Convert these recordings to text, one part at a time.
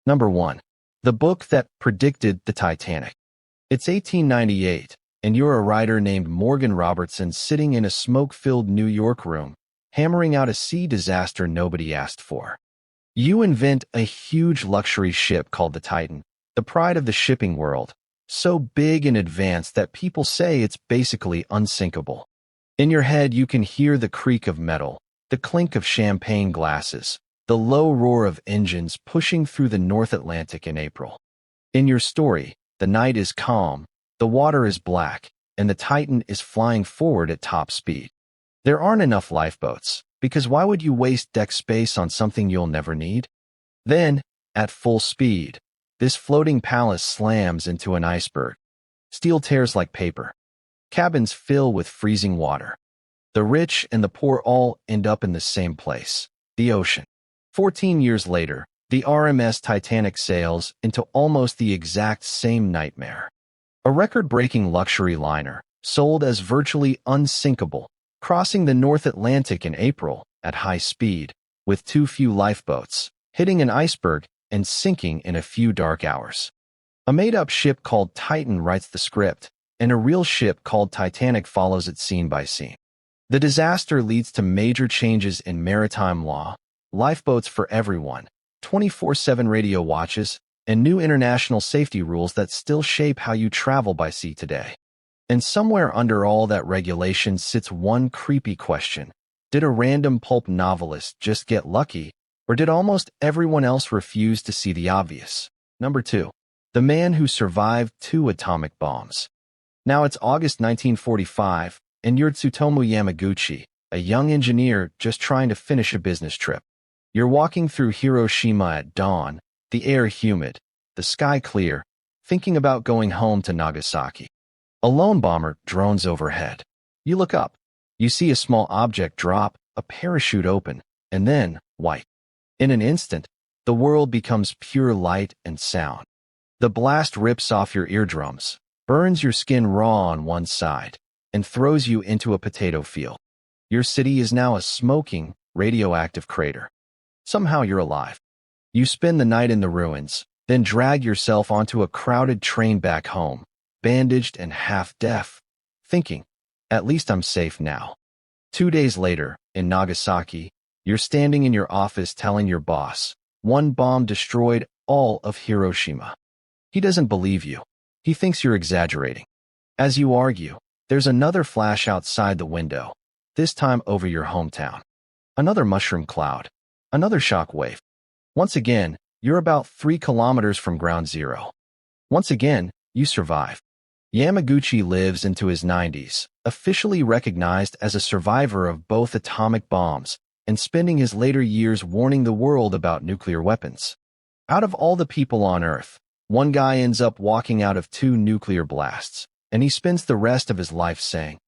Number 1. The book that predicted the Titanic. It's 1898, and you're a writer named Morgan Robertson sitting in a smoke-filled New York room, hammering out a sea disaster nobody asked for. You invent a huge luxury ship called the Titan, the pride of the shipping world, so big and advanced that people say it's basically unsinkable. In your head, you can hear the creak of metal, the clink of champagne glasses, the low roar of engines pushing through the North Atlantic in April. In your story, the night is calm, the water is black, and the Titan is flying forward at top speed. There aren't enough lifeboats, because why would you waste deck space on something you'll never need? Then, at full speed, this floating palace slams into an iceberg. Steel tears like paper. Cabins fill with freezing water. The rich and the poor all end up in the same place, the ocean. 14 years later, the RMS Titanic sails into almost the exact same nightmare. A record-breaking luxury liner, sold as virtually unsinkable, crossing the North Atlantic in April at high speed, with too few lifeboats, hitting an iceberg and sinking in a few dark hours. A made-up ship called Titan writes the script, and a real ship called Titanic follows it scene by scene. The disaster leads to major changes in maritime law, lifeboats for everyone, 24/7 radio watches, and new international safety rules that still shape how you travel by sea today. And somewhere under all that regulation sits one creepy question. Did a random pulp novelist just get lucky, or did almost everyone else refuse to see the obvious? Number 2. The man who survived 2 atomic bombs. Now it's August 1945, and you're Tsutomu Yamaguchi, a young engineer just trying to finish a business trip. You're walking through Hiroshima at dawn, the air humid, the sky clear, thinking about going home to Nagasaki. A lone bomber drones overhead. You look up. You see a small object drop, a parachute open, and then white. In an instant, the world becomes pure light and sound. The blast rips off your eardrums, burns your skin raw on one side, and throws you into a potato field. Your city is now a smoking, radioactive crater. Somehow you're alive. You spend the night in the ruins, then drag yourself onto a crowded train back home, bandaged and half-deaf, thinking, at least I'm safe now. 2 days later, in Nagasaki, you're standing in your office telling your boss, one bomb destroyed all of Hiroshima. He doesn't believe you. He thinks you're exaggerating. As you argue, there's another flash outside the window, this time over your hometown. Another mushroom cloud. Another shock wave. Once again, you're about 3 kilometers from ground zero. Once again, you survive. Yamaguchi lives into his 90s, officially recognized as a survivor of both atomic bombs, and spending his later years warning the world about nuclear weapons. Out of all the people on Earth, one guy ends up walking out of 2 nuclear blasts, and he spends the rest of his life saying,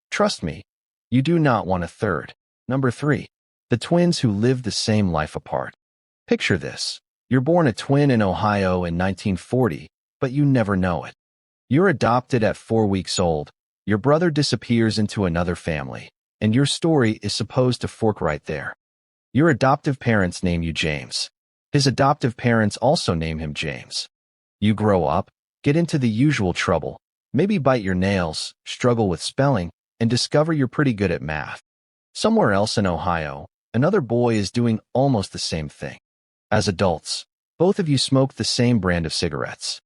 "Trust me, you do not want a third." Number 3. The twins who lived the same life apart. Picture this. You're born a twin in Ohio in 1940, but you never know it. You're adopted at 4 weeks old, your brother disappears into another family, and your story is supposed to fork right there. Your adoptive parents name you James. His adoptive parents also name him James. You grow up, get into the usual trouble, maybe bite your nails, struggle with spelling, and discover you're pretty good at math. Somewhere else in Ohio, another boy is doing almost the same thing. As adults, both of you smoke the same brand of cigarettes.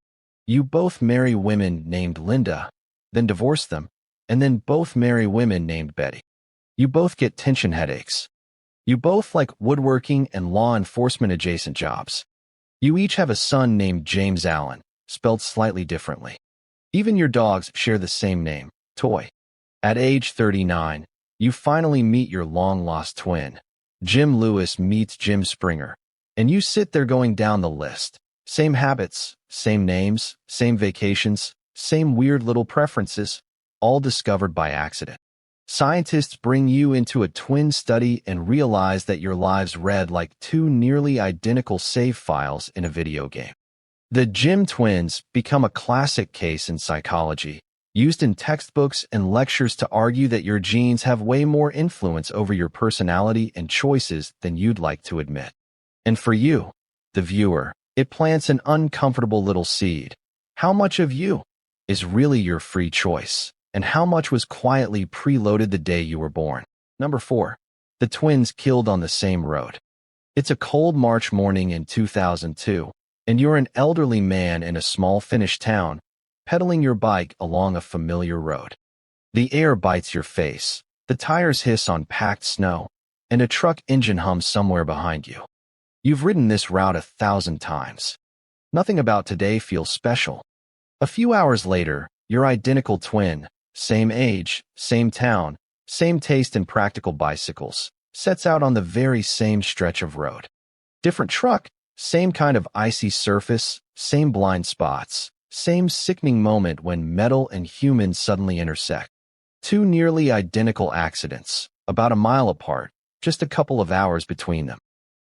You both marry women named Linda, then divorce them, and then both marry women named Betty. You both get tension headaches. You both like woodworking and law enforcement adjacent jobs. You each have a son named James Allen, spelled slightly differently. Even your dogs share the same name, Toy. At age 39, you finally meet your long-lost twin. Jim Lewis meets Jim Springer, and you sit there going down the list. Same habits, same names, same vacations, same weird little preferences, all discovered by accident. Scientists bring you into a twin study and realize that your lives read like 2 nearly identical save files in a video game. The Jim twins become a classic case in psychology, used in textbooks and lectures to argue that your genes have way more influence over your personality and choices than you'd like to admit. And for you, the viewer, It plants an uncomfortable little seed. How much of you is really your free choice, and how much was quietly preloaded the day you were born? Number 4. The twins killed on the same road. It's a cold March morning in 2002, and you're an elderly man in a small Finnish town, pedaling your bike along a familiar road. The air bites your face, the tires hiss on packed snow, and a truck engine hums somewhere behind you. You've ridden this route 1,000 times. Nothing about today feels special. A few hours later, your identical twin, same age, same town, same taste in practical bicycles, sets out on the very same stretch of road. Different truck, same kind of icy surface, same blind spots, same sickening moment when metal and humans suddenly intersect. Two nearly identical accidents, about a mile apart, just a couple of hours between them.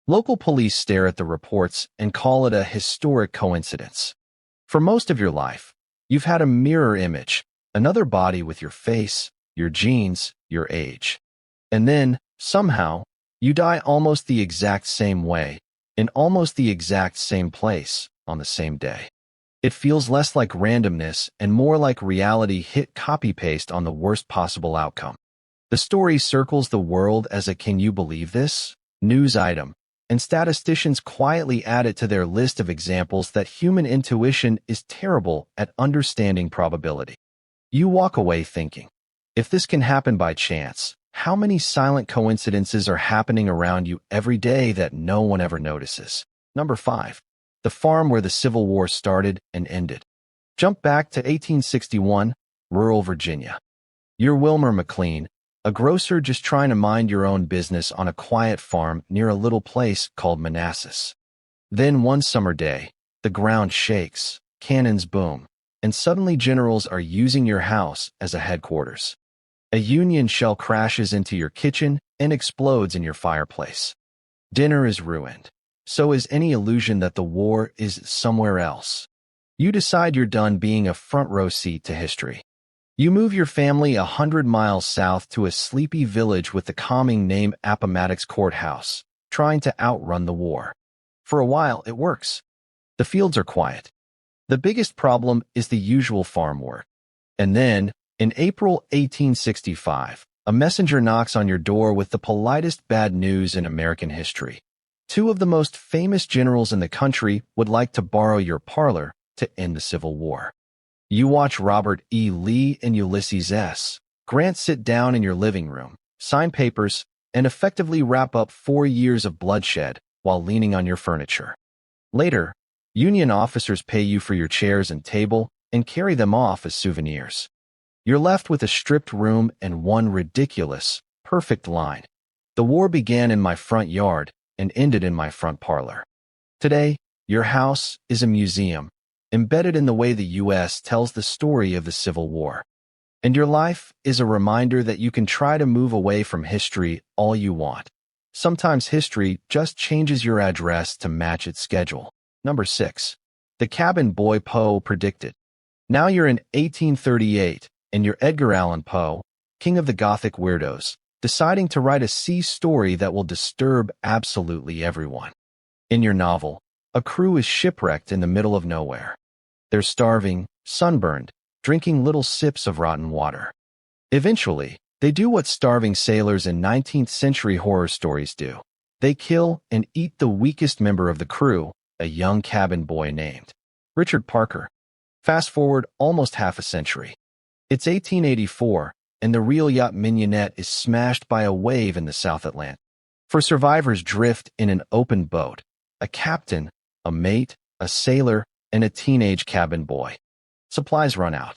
Local police stare at the reports and call it a historic coincidence. For most of your life, you've had a mirror image, another body with your face, your genes, your age. And then, somehow, you die almost the exact same way, in almost the exact same place, on the same day. It feels less like randomness and more like reality hit copy-paste on the worst possible outcome. The story circles the world as a "can you believe this?" news item, and statisticians quietly add it to their list of examples that human intuition is terrible at understanding probability. You walk away thinking, if this can happen by chance, how many silent coincidences are happening around you every day that no one ever notices? Number 5. The farm where the Civil War started and ended. Jump back to 1861, rural Virginia. You're Wilmer McLean, a grocer just trying to mind your own business on a quiet farm near a little place called Manassas. Then one summer day, the ground shakes, cannons boom, and suddenly generals are using your house as a headquarters. A Union shell crashes into your kitchen and explodes in your fireplace. Dinner is ruined. So is any illusion that the war is somewhere else. You decide you're done being a front row seat to history. You move your family 100 miles south to a sleepy village with the calming name Appomattox Courthouse, trying to outrun the war. For a while, it works. The fields are quiet. The biggest problem is the usual farm work. And then, in April 1865, a messenger knocks on your door with the politest bad news in American history. Two of the most famous generals in the country would like to borrow your parlor to end the Civil War. You watch Robert E. Lee and Ulysses S. Grant sit down in your living room, sign papers, and effectively wrap up 4 years of bloodshed while leaning on your furniture. Later, Union officers pay you for your chairs and table and carry them off as souvenirs. You're left with a stripped room and one ridiculous, perfect line. The war began in my front yard and ended in my front parlor. Today, your house is a museum, embedded in the way the U.S. tells the story of the Civil War. And your life is a reminder that you can try to move away from history all you want. Sometimes history just changes your address to match its schedule. Number 6. The Cabin Boy Poe predicted. Now you're in 1838, and you're Edgar Allan Poe, king of the Gothic weirdos, deciding to write a sea story that will disturb absolutely everyone. In your novel, a crew is shipwrecked in the middle of nowhere. They're starving, sunburned, drinking little sips of rotten water. Eventually, they do what starving sailors in 19th century horror stories do. They kill and eat the weakest member of the crew, a young cabin boy named Richard Parker. Fast forward almost half a century. It's 1884, and the real yacht Mignonette is smashed by a wave in the South Atlantic. For survivors drift in an open boat, a captain, a mate, a sailor, and a teenage cabin boy. Supplies run out.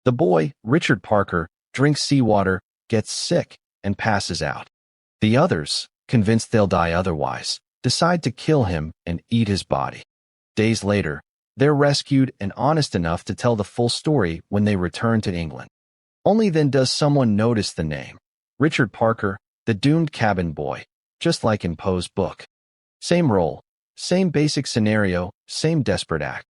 The boy, Richard Parker, drinks seawater, gets sick, and passes out. The others, convinced they'll die otherwise, decide to kill him and eat his body. Days later, they're rescued and honest enough to tell the full story when they return to England. Only then does someone notice the name, Richard Parker, the doomed cabin boy, just like in Poe's book. Same role, same basic scenario, same desperate act.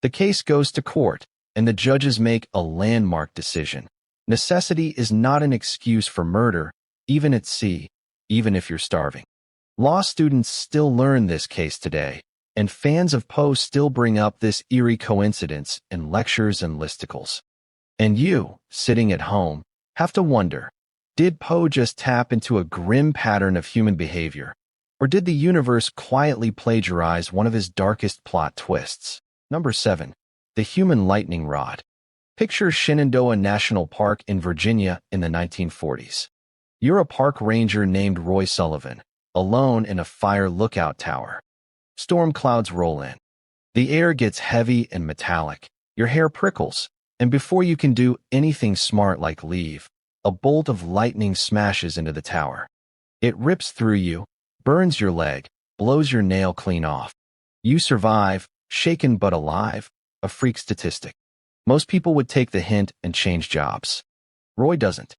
The case goes to court, and the judges make a landmark decision. Necessity is not an excuse for murder, even at sea, even if you're starving. Law students still learn this case today, and fans of Poe still bring up this eerie coincidence in lectures and listicles. And you, sitting at home, have to wonder, did Poe just tap into a grim pattern of human behavior, or did the universe quietly plagiarize one of his darkest plot twists? Number 7. The Human Lightning Rod. Picture Shenandoah National Park in Virginia in the 1940s. You're a park ranger named Roy Sullivan, alone in a fire lookout tower. Storm clouds roll in. The air gets heavy and metallic. Your hair prickles, and before you can do anything smart like leave, a bolt of lightning smashes into the tower. It rips through you, burns your leg, blows your nail clean off. You survive, shaken but alive, a freak statistic. Most people would take the hint and change jobs. Roy doesn't.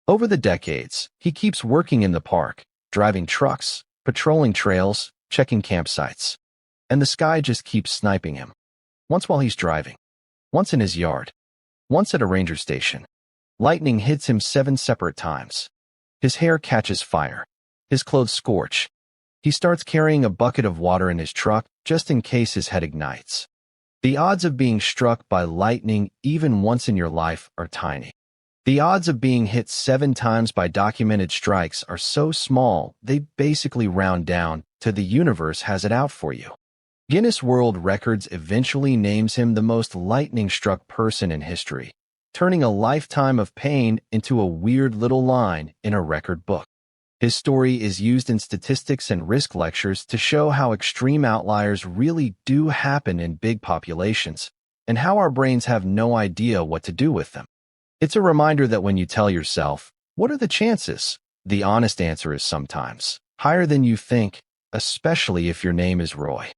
Over the decades, he keeps working in the park, driving trucks, patrolling trails, checking campsites. And the sky just keeps sniping him. Once while he's driving. Once in his yard. Once at a ranger station. Lightning hits him 7 separate times. His hair catches fire. His clothes scorch. He starts carrying a bucket of water in his truck just in case his head ignites. The odds of being struck by lightning even once in your life are tiny. The odds of being hit 7 times by documented strikes are so small, they basically round down to the universe has it out for you. Guinness World Records eventually names him the most lightning-struck person in history, turning a lifetime of pain into a weird little line in a record book. His story is used in statistics and risk lectures to show how extreme outliers really do happen in big populations, and how our brains have no idea what to do with them. It's a reminder that when you tell yourself, "What are the chances?" the honest answer is sometimes higher than you think, especially if your name is Roy.